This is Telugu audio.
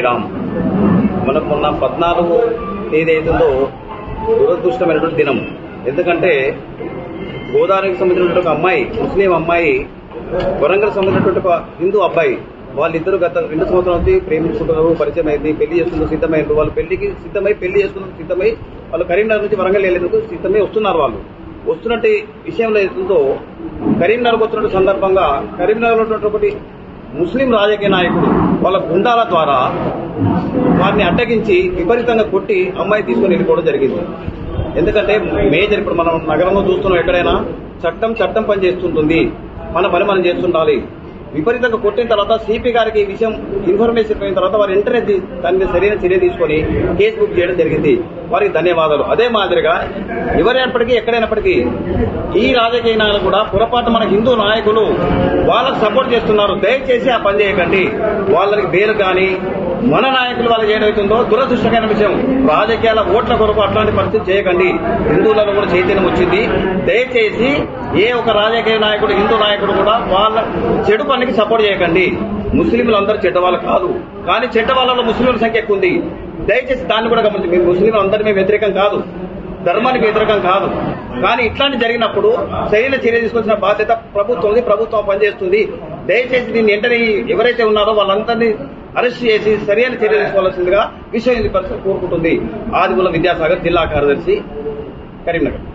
రామ్ మనకు మొన్న 14 తేదీ అవుతుందో దురదృష్టమైనటువంటి దినం. ఎందుకంటే గోదావరికి సంబంధించినటువంటి ఒక అమ్మాయి, ముస్లిం అమ్మాయి, వరంగల్ సంబంధించినటువంటి ఒక హిందూ అబ్బాయి, వాళ్ళిద్దరూ గత 2 సంవత్సరాల నుంచి ప్రేమించుకుంటున్నారు, పరిచయం అయింది, పెళ్లి చేసుకుంటూ సిద్ధమైనారు. వాళ్ళు పెళ్లికి సిద్ధమై, పెళ్లి చేసుకున్న సిద్ధమై వాళ్ళు కరీంనగర్ నుంచి వరంగల్ వెళ్ళేందుకు సిద్ధమై వస్తున్నారు. వాళ్ళు వస్తున్నట్టు విషయంలో ఏదో కరీంనగర్కి వచ్చినటువంటి సందర్భంగా కరీంనగర్లో ఉన్నటువంటి ముస్లిం రాజకీయ నాయకుడు వాళ్ళ గుండాల ద్వారా వారిని అడ్డగించి విపరీతంగా కొట్టి అమ్మాయి తీసుకుని వెళ్ళిపోవడం జరిగింది. ఎందుకంటే మేజర్, ఇప్పుడు మనం నగరంలో చూస్తున్నాం, ఎక్కడైనా చట్టం పని చేస్తుంటుంది, మన పని మనం చేస్తుండాలి. విపరీతంగా కొట్టిన తర్వాత సిపి గారికి ఈ విషయం ఇన్ఫర్మేషన్ పోయిన తర్వాత వారు వెంటనే దాని మీద సరైన చర్య తీసుకుని కేసు బుక్ చేయడం జరిగింది. వారికి ధన్యవాదాలు. అదే మాదిరిగా ఎవరైనప్పటికీ ఎక్కడైనప్పటికీ ఈ రాజకీయ నాయకులు కూడా పొరపాటు మన హిందూ నాయకులు వాళ్ళకు సపోర్ట్ చేస్తున్నారు. దయచేసి ఆ పని చేయకండి. వాళ్ళకి బేలు కానీ మన నాయకులు వాళ్ళు చేయడవుతుందో దురదృష్టకరమైన విషయం. రాజకీయాల ఓట్ల కొరకు అట్లాంటి పరిస్థితి చేయకండి. హిందువులలో కూడా చైతన్యం వచ్చింది. దయచేసి ఏ ఒక రాజకీయ నాయకుడు, హిందూ నాయకుడు కూడా వాళ్ళ చెడు పనికి సపోర్ట్ చేయకండి. ముస్లింలు అందరూ చెడ్డవాళ్ళు కాదు, కానీ చెడ్డ వాళ్ళలో ముస్లింల సంఖ్య ఎక్కువ ఉంది. దయచేసి దాన్ని కూడా గమనించి, మేము ముస్లింలు అందరినీ వ్యతిరేకం కాదు, ధర్మానికి వ్యతిరేకం కాదు, కానీ ఇట్లాంటి జరిగినప్పుడు సరైన చర్య తీసుకోవాల్సిన బాధ్యత ప్రభుత్వం పనిచేస్తుంది. దయచేసి దీన్ని వెంటనే ఎవరైతే ఉన్నారో వాళ్ళందరినీ అరెస్ట్ చేసి సరైన చర్య తీసుకోవాల్సిందిగా విశ్వ హిందూ పరిషత్ కోరుకుంటుంది. ఆదిమూలం విద్యాసాగర్, జిల్లా కార్యదర్శి, కరీంనగర్.